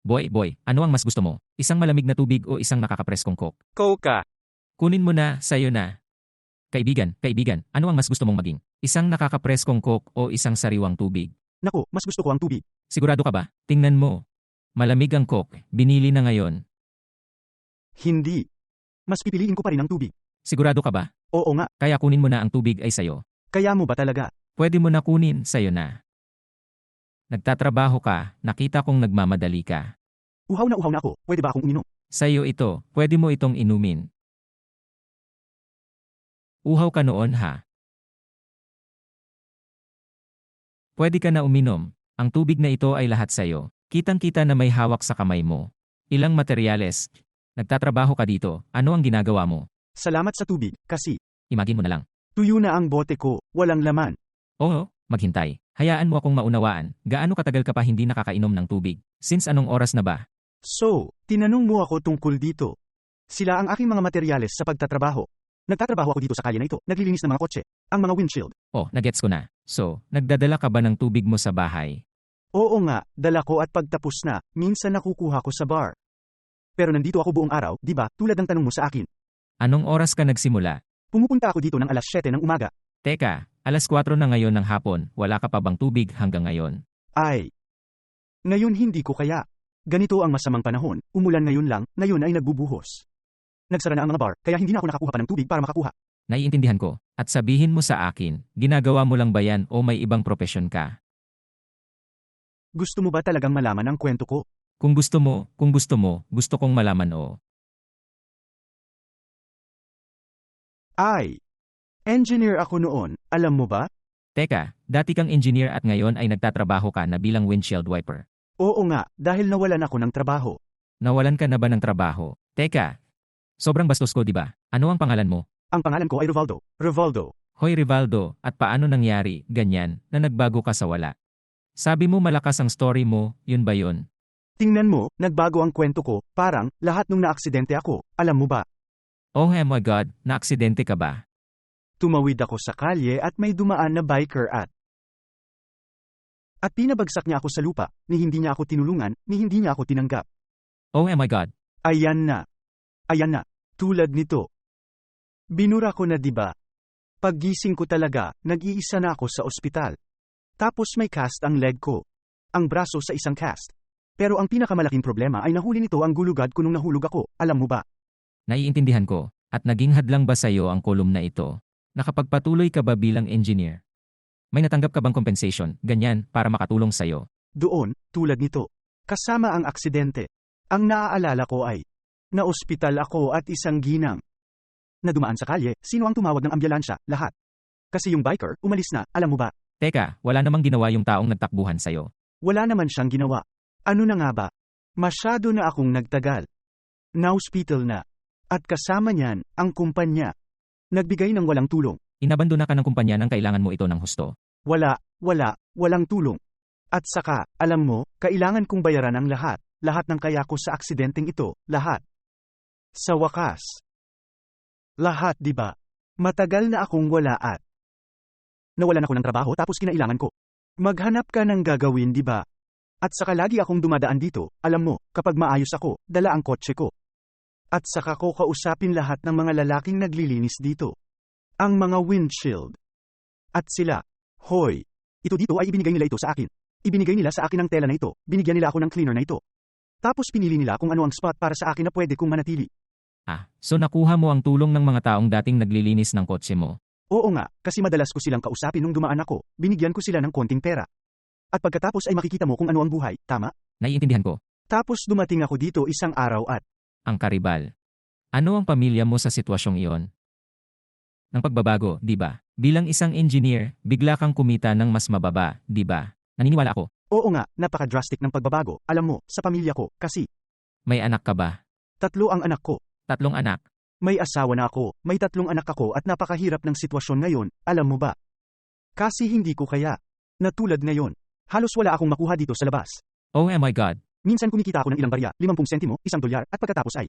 Boy, ano ang mas gusto mo? Isang malamig na tubig o isang nakakapreskong coke? Coca. Kunin mo na, sa'yo na. Kaibigan, ano ang mas gusto mong maging? Isang nakakapreskong coke o isang sariwang tubig? Naku, mas gusto ko ang tubig. Sigurado ka ba? Tingnan mo. Malamig ang coke, binili na ngayon. Hindi. Mas pipiliin ko pa rin ang tubig. Sigurado ka ba? Oo nga, Kaya kunin mo na ang tubig ay sayo. kaya mo ba talaga? Pwede mo na kunin, sayo na. Nagtatrabaho ka, nakita kong nagmamadali ka. Uhaw na ako, pwede ba akong uminom? Sa'yo ito, pwede mo itong inumin. Uhaw ka noon ha. Pwede ka na uminom. Ang tubig na ito ay lahat sa'yo. Kitang-kita na may hawak sa kamay mo. Ilang materyales. Nagtatrabaho ka dito, ano ang ginagawa mo? Salamat sa tubig, kasi Imagine mo na lang. tuyo na ang bote ko, walang laman. Oo, maghintay. Hayaan mo akong maunawaan. Gaano katagal ka pa hindi nakakainom ng tubig? Since anong oras na ba? So, tinanong mo ako tungkol dito. Sila ang aking mga materyales sa pagtatrabaho. Nagtatrabaho ako dito sa kalye na ito, naglilinis ng mga kotse, ang mga windshield. Oh, nagets ko na. So, nagdadala ka ba ng tubig mo sa bahay? Oo nga, dala ko at pagtapos na, minsan nakukuha ko sa bar. Pero nandito ako buong araw, di ba, tulad ng tanong mo sa akin. Anong oras ka nagsimula? Pumupunta ako dito ng alas 7 ng umaga. Teka, alas 4 na ngayon ng hapon, wala ka pa bang tubig hanggang ngayon? Ay. Ngayon hindi ko kaya. Ganito ang masamang panahon, umulan ngayon lang, ngayon ay nagbubuhos. Nagsara na ang mga bar, kaya hindi na ako nakakuha pa ng tubig para makakuha. Naiintindihan ko. At sabihin mo sa akin, ginagawa mo lang ba yan o may ibang propesyon ka? Gusto mo ba talagang malaman ang kwento ko? Kung gusto mo, gusto kong malaman o. Ay. Engineer ako noon, alam mo ba? Teka, dati kang engineer at ngayon ay nagtatrabaho ka na bilang windshield wiper. Oo nga, dahil nawalan ako ng trabaho. Nawalan ka na ba ng trabaho? Teka, sobrang bastos ko di ba? Ano ang pangalan mo? Ang pangalan ko ay Rivaldo. Rivaldo. Hoy Rivaldo, at paano nangyari, ganyan, na nagbago ka sa wala? Sabi mo malakas ang story mo, yun ba yun? Tingnan mo, nagbago ang kwento ko, parang, lahat nung naaksidente ako, alam mo ba? Oh my God, naaksidente ka ba? Tumawid ako sa kalye at may dumaan na biker at pinabagsak niya ako sa lupa, ni hindi niya ako tinulungan, ni hindi niya ako tinanggap. Oh my God. Ayan na. Ayan na. Tulad nito. Binura ko na diba? Paggising ko talaga, nag-iisa na ako sa ospital. Tapos may cast ang leg ko. Ang braso sa isang cast. Pero ang pinakamalaking problema ay nahuli nito ang gulugad ko nung nahulog ako, alam mo ba? Naiintindihan ko, at naging hadlang ba sa'yo ang kolum na ito? Nakapagpatuloy ka ba bilang engineer? May natanggap ka bang compensation, ganyan, para makatulong sa'yo? Doon, tulad nito. Kasama ang aksidente. Ang naaalala ko ay, na-ospital ako at isang ginang. Na dumaan sa kalye, sino ang tumawag ng ambulansya? Lahat. Kasi yung biker, umalis na, alam mo ba? Teka, wala namang ginawa yung taong nagtakbuhan sa'yo. Wala naman siyang ginawa. Ano na nga ba? Masyado na akong nagtagal. Na-hospital na. At kasama niyan, ang kumpanya. Nagbigay ng walang tulong. Inabandona ka ng kumpanya nang kailangan mo ito ng husto. Walang tulong. At saka, alam mo, kailangan kong bayaran ang lahat. Lahat ng kaya ko sa aksidenteng ito, lahat. Sa wakas. Lahat, di ba? Matagal na akong wala at nawalan ako ng trabaho tapos kinailangan ko maghanap ka ng gagawin, di ba? At saka lagi akong dumadaan dito, alam mo, kapag maayos ako, dala ang kotse ko. At saka ko kausapin lahat ng mga lalaking naglilinis dito. Ang mga windshield. At sila, hoy, ito dito ay ibinigay nila ito sa akin. Ibinigay nila sa akin ang tela na ito, binigyan nila ako ng cleaner na ito. Tapos pinili nila kung ano ang spot para sa akin na pwede kong manatili. Ah, so nakuha mo ang tulong ng mga taong dating naglilinis ng kotse mo. Oo nga, kasi madalas ko silang kausapin nung dumaan ako, binigyan ko sila ng konting pera. At pagkatapos ay makikita mo kung ano ang buhay, tama? Naiintindihan ko. Tapos dumating ako dito isang araw at Ang karibal. Ano ang pamilya mo sa sitwasyong iyon? Ng pagbabago, di ba? Bilang isang engineer, bigla kang kumita ng mas mababa, di ba? Naniniwala ako. oo nga, napaka-drastic ng pagbabago, alam mo, sa pamilya ko, kasi May anak ka ba? 3 ang anak ko. 3 anak. May asawa na ako, may 3 anak ako at napakahirap ng sitwasyon ngayon, alam mo ba? Kasi hindi ko kaya. Na tulad ngayon, halos wala akong makuha dito sa labas. Oh my God. Minsan kumikita ako ng ilang barya, 50 sentimo, $1, at pagkatapos ay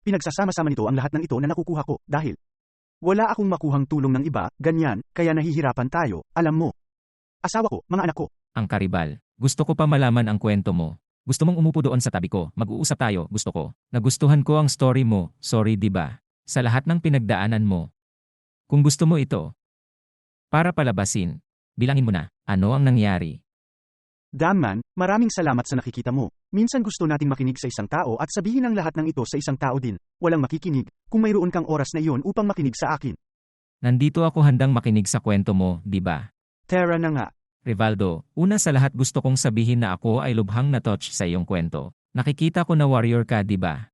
pinagsasama-sama nito ang lahat ng ito na nakukuha ko, dahil wala akong makuhang tulong ng iba, ganyan, kaya nahihirapan tayo, alam mo. Asawa ko, mga anak ko. Ang karibal. Gusto ko pa malaman ang kwento mo. Gusto mong umupo doon sa tabi ko, mag-uusap tayo, gusto ko. Nagustuhan ko ang story mo, sorry 'di ba? Sa lahat ng pinagdaanan mo. Kung gusto mo ito, para palabasin, bilangin mo na, ano ang nangyari? Damman, maraming salamat sa nakikita mo. Minsan gusto nating makinig sa isang tao at sabihin ang lahat ng ito sa isang tao din. Walang makikinig, kung mayroon kang oras na iyon upang makinig sa akin. Nandito ako handang makinig sa kwento mo, 'di ba? Tara na nga. Rivaldo, una sa lahat gusto kong sabihin na ako ay lubhang na-touch sa iyong kwento. Nakikita ko na warrior ka, 'di ba?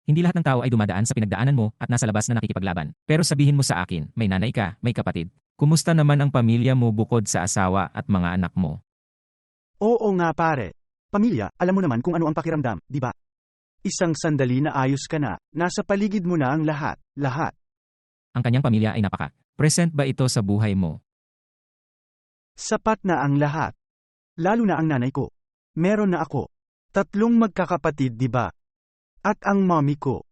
Hindi lahat ng tao ay dumadaan sa pinagdaanan mo at nasa labas na nakikipaglaban. Pero sabihin mo sa akin, may nanay ka, may kapatid. Kumusta naman ang pamilya mo bukod sa asawa at mga anak mo? Oo nga pare. Pamilya, alam mo naman kung ano ang pakiramdam, di ba? Isang sandali na ayos ka na, nasa paligid mo na ang lahat, lahat. Ang kanyang pamilya ay napaka. Present ba ito sa buhay mo? Sapat na ang lahat. Lalo na ang nanay ko. Meron na ako. 3 magkakapatid, di ba? At ang mommy ko.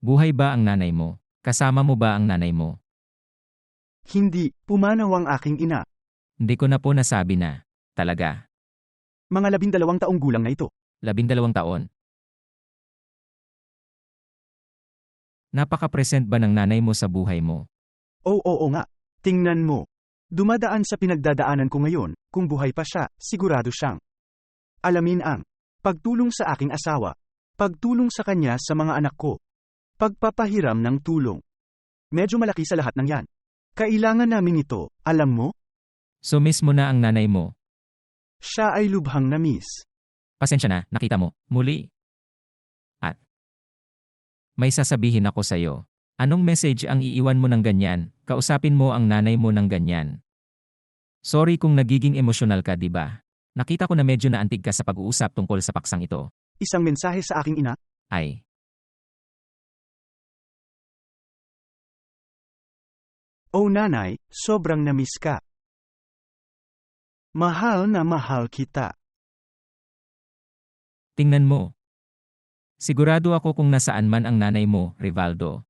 Buhay ba ang nanay mo? Kasama mo ba ang nanay mo? Hindi, pumanaw ang aking ina. Hindi ko na po nasabi na. Talaga. Mga 12 taong gulang na ito. 12 taon. Napaka-present ba ng nanay mo sa buhay mo? Oo nga. Tingnan mo. Dumadaan sa pinagdadaanan ko ngayon, kung buhay pa siya, sigurado siyang. Alamin ang pagtulong sa aking asawa. Pagtulong sa kanya sa mga anak ko. Pagpapahiram ng tulong. Medyo malaki sa lahat ng yan. Kailangan namin ito, alam mo? So miss mo na ang nanay mo. Siya ay lubhang na-miss. Pasensya na, nakita mo. Muli. At may sasabihin ako sa'yo. Anong message ang iiwan mo ng ganyan? Kausapin mo ang nanay mo ng ganyan. Sorry kung nagiging emosyonal ka, di ba? Nakita ko na medyo naantig ka sa pag-uusap tungkol sa paksang ito. Isang mensahe sa aking ina. Ay, Oh nanay, sobrang na-miss ka. Mahal na mahal kita. tingnan mo. Sigurado ako kung nasaan man ang nanay mo, Rivaldo.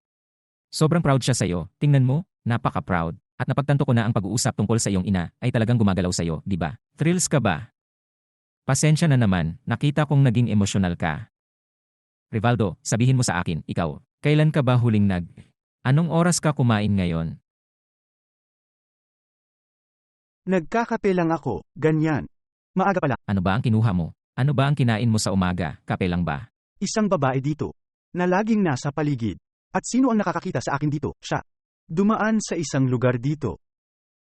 Sobrang proud siya sa'yo. Tingnan mo, napaka-proud. At napagtanto ko na ang pag-uusap tungkol sa iyong ina ay talagang gumagalaw sa'yo, di ba? Thrills ka ba? Pasensya na naman, nakita kong naging emosyonal ka. Rivaldo, sabihin mo sa akin, ikaw, kailan ka ba huling Anong oras ka kumain ngayon? Nagkakape lang ako, ganyan. Maaga pala, Ano ba ang kinuha mo? Ano ba ang kinain mo sa umaga? Kape lang ba? isang babae dito. Na laging nasa paligid. At sino ang nakakakita sa akin dito? Siya. Dumaan sa isang lugar dito.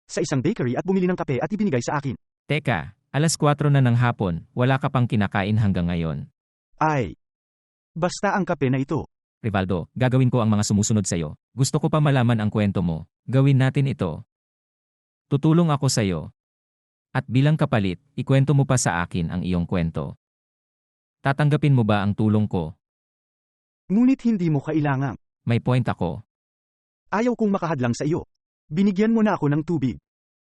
Sa isang bakery at bumili ng kape at ibinigay sa akin. Teka, alas 4 na ng hapon, wala ka pang kinakain hanggang ngayon. Ay. Basta ang kape na ito. Rivaldo, gagawin ko ang mga sumusunod sa'yo. Gusto ko pa malaman ang kwento mo. Gawin natin ito. Tutulong ako sa'yo. At bilang kapalit, ikwento mo pa sa akin ang iyong kwento. Tatanggapin mo ba ang tulong ko? Ngunit hindi mo kailangang. May point ako. Ayaw kong makahadlang sa iyo. Binigyan mo na ako ng tubig.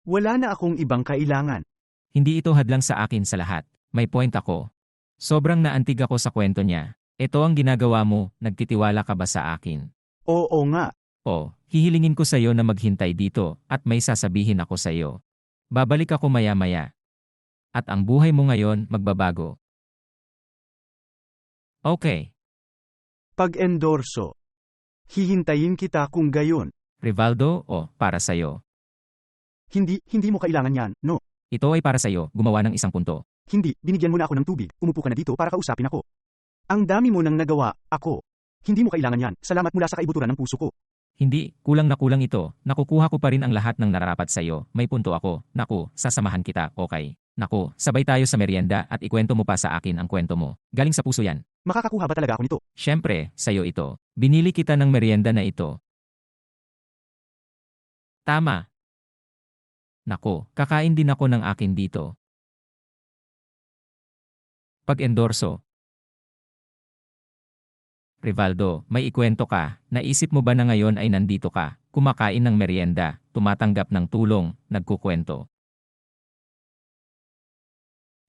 Wala na akong ibang kailangan. Hindi ito hadlang sa akin sa lahat. May point ako. Sobrang naantig ako sa kwento niya. Ito ang ginagawa mo, nagtitiwala ka ba sa akin? Oo nga. O, hihilingin ko sa'yo na maghintay dito at may sasabihin ako sa'yo. Babalik ako maya-maya. At ang buhay mo ngayon magbabago. Okay, Pag-endorso. Hihintayin kita kung gayon. Rivaldo, o, para sa'yo. Hindi mo kailangan yan, no? Ito ay para sa'yo, gumawa ng isang punto. Hindi, binigyan mo na ako ng tubig, umupo ka na dito para kausapin ako. Ang dami mo nang nagawa, ako. Hindi mo kailangan yan, salamat mula sa kaibuturan ng puso ko. Hindi, kulang na kulang ito. Nakukuha ko pa rin ang lahat ng nararapat sa'yo. May punto ako. Naku, sasamahan kita, okay. Naku, sabay tayo sa merienda at ikwento mo pa sa akin ang kwento mo. Galing sa puso yan. Makakakuha ba talaga ako nito? Siyempre, sa'yo ito. Binili kita ng merienda na ito. Tama. Naku, kakain din ako ng akin dito. Pag-endorso. Rivaldo, may ikwento ka. Naisip mo ba na ngayon ay nandito ka, kumakain ng merienda, tumatanggap ng tulong, nagkukwento?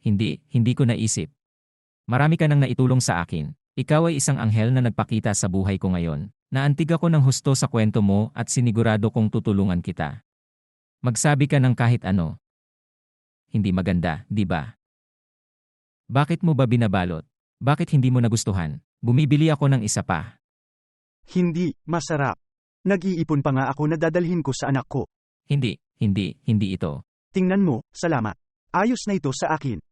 Hindi ko naisip. Marami ka nang naitulong sa akin. Ikaw ay isang anghel na nagpakita sa buhay ko ngayon. Naantig ako ng husto sa kwento mo at sinigurado kong tutulungan kita. Magsabi ka ng kahit ano. Hindi maganda, di ba? Bakit mo ba binabalot? Bakit hindi mo nagustuhan? Bumibili ako ng isa pa. Hindi, masarap. Nag-iipon pa nga ako na dadalhin ko sa anak ko. Hindi ito. Tingnan mo, salamat. Ayos na ito sa akin.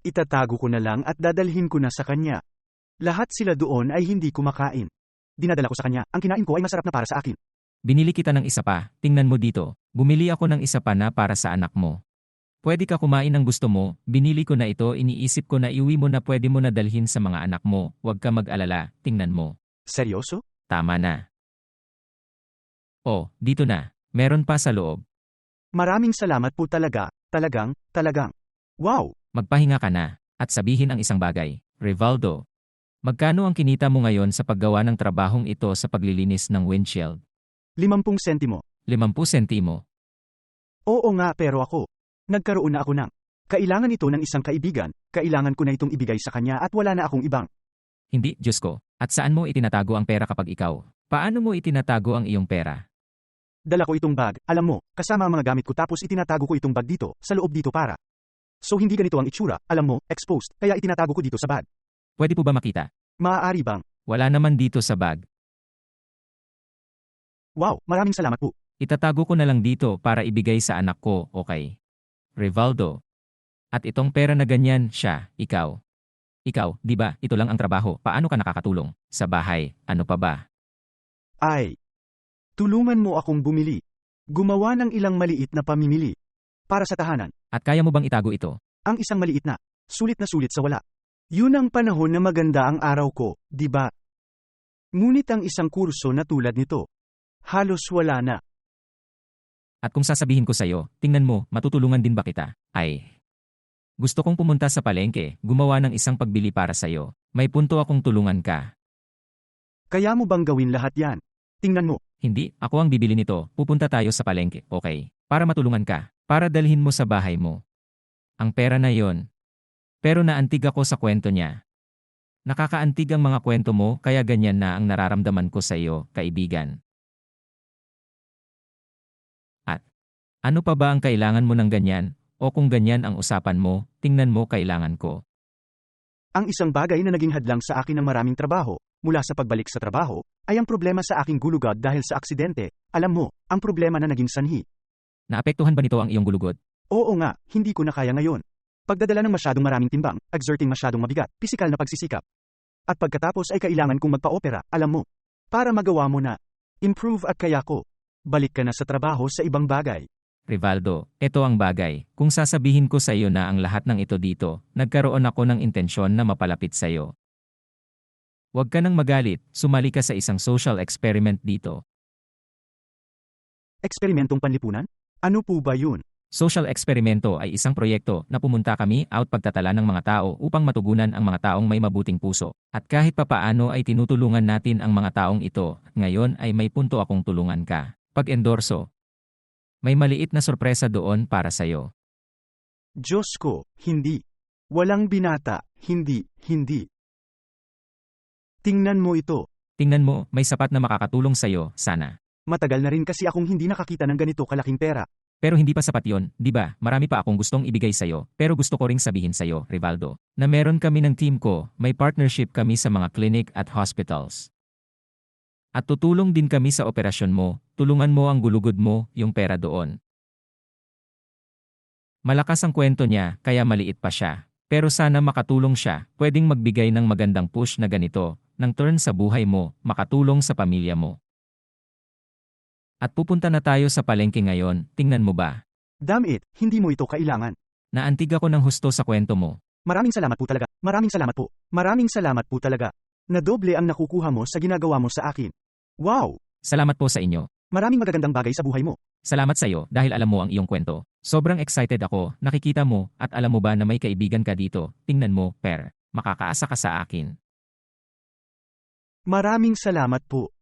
Itatago ko na lang at dadalhin ko na sa kanya. Lahat sila doon ay hindi kumakain. Dinadala ko sa kanya, ang kinain ko ay masarap na para sa akin. Binili kita ng isa pa, tingnan mo dito. Bumili ako ng isa pa na para sa anak mo. Pwede ka kumain ng gusto mo, binili ko na ito, iniisip ko na iuwi mo na pwede mo na dalhin sa mga anak mo, huwag ka mag-alala, tingnan mo. Seryoso? Tama na. Oh, dito na. Meron pa sa loob. Maraming salamat po talaga, talagang. Wow! Magpahinga ka na, at sabihin ang isang bagay. Rivaldo, magkano ang kinita mo ngayon sa paggawa ng trabahong ito sa paglilinis ng windshield? 50 sentimo. 50 sentimo. Oo nga pero ako. Nagkaroon na ako ng. Kailangan ito ng isang kaibigan, kailangan ko na itong ibigay sa kanya at wala na akong ibang. Hindi, Diyos ko. At saan mo itinatago ang pera kapag ikaw? Paano mo itinatago ang iyong pera? Dala ko itong bag, alam mo, kasama ang mga gamit ko tapos itinatago ko itong bag dito, sa loob dito para. So hindi ganito ang itsura, alam mo, exposed, kaya itinatago ko dito sa bag. Pwede po ba makita? Maaari bang? Wala naman dito sa bag. Wow, maraming salamat po. Itatago ko na lang dito para ibigay sa anak ko, okay? Rivaldo. At itong pera na ganyan, siya, ikaw. Ikaw, di ba, ito lang ang trabaho, paano ka nakakatulong? Sa bahay, ano pa ba? Ay. Tulungan mo akong bumili. Gumawa ng ilang maliit na pamimili. Para sa tahanan. At kaya mo bang itago ito? Ang isang maliit na sulit sa wala. Yun ang panahon na maganda ang araw ko, di ba? Ngunit ang isang kurso na tulad nito, halos wala na. At kung sasabihin ko sa'yo, tingnan mo, matutulungan din ba kita? Ay. Gusto kong pumunta sa palengke, gumawa ng isang pagbili para sa'yo. May punto akong tulungan ka. Kaya mo bang gawin lahat yan? Tingnan mo. Hindi, ako ang bibili nito, pupunta tayo sa palengke, okay? Para matulungan ka, para dalhin mo sa bahay mo. Ang pera na yon. Pero naantig ako sa kwento niya. Nakakaantig ang mga kwento mo, kaya ganyan na ang nararamdaman ko sa iyo, kaibigan. At, ano pa ba ang kailangan mo ng ganyan? O kung ganyan ang usapan mo, tingnan mo kailangan ko. Ang isang bagay na naging hadlang sa akin ng maraming trabaho, mula sa pagbalik sa trabaho, ay ang problema sa aking gulugod dahil sa aksidente. Alam mo, ang problema na naging sanhi. Naapektuhan ba nito ang iyong gulugod? Oo nga, hindi ko na kaya ngayon. Pagdadala ng masyadong maraming timbang, exerting masyadong mabigat, pisikal na pagsisikap. At pagkatapos ay kailangan kong magpa-opera, alam mo. Para magawa mo na. Improve at kaya ko. Balik ka na sa trabaho sa ibang bagay. Rivaldo, ito ang bagay. Kung sasabihin ko sa iyo na ang lahat ng ito dito, nagkaroon ako ng intensyon na mapalapit sa iyo. Huwag ka nang magalit, sumali ka sa isang social experiment dito. Eksperimentong panlipunan? Ano po ba yun? Social eksperimento ay isang proyekto na pumunta kami out pagtatala ng mga tao upang matugunan ang mga taong may mabuting puso. At kahit papaano ay tinutulungan natin ang mga taong ito, ngayon ay may punto akong tulungan ka. Pag-endorso. May maliit na sorpresa doon para sa'yo. Diyos ko, hindi. Walang binata, hindi. Tingnan mo ito. Tingnan mo, may sapat na makakatulong sa'yo, sana. Matagal na rin kasi akong hindi nakakita ng ganito kalaking pera. Pero hindi pa sapat yon, di ba? Marami pa akong gustong ibigay sa'yo, pero gusto ko ring sabihin sa'yo, Rivaldo, na meron kami ng team ko, may partnership kami sa mga clinic at hospitals. At tutulong din kami sa operasyon mo, tulungan mo ang gulugod mo, yung pera doon. Malakas ang kwento niya, kaya maliit pa siya. Pero sana makatulong siya, pwedeng magbigay ng magandang push na ganito, ng turn sa buhay mo, makatulong sa pamilya mo. At pupunta na tayo sa palengke ngayon, tingnan mo ba? Damn it, hindi mo ito kailangan. Naantig ako ng husto sa kwento mo. Maraming salamat po talaga. Maraming salamat po. Maraming salamat po talaga. Nadoble ang nakukuha mo sa ginagawa mo sa akin. Wow! Salamat po sa inyo. Maraming magagandang bagay sa buhay mo. Salamat sa iyo dahil alam mo ang iyong kwento. Sobrang excited ako, nakikita mo, at alam mo ba na may kaibigan ka dito, tingnan mo, makakaasa ka sa akin. Maraming salamat po.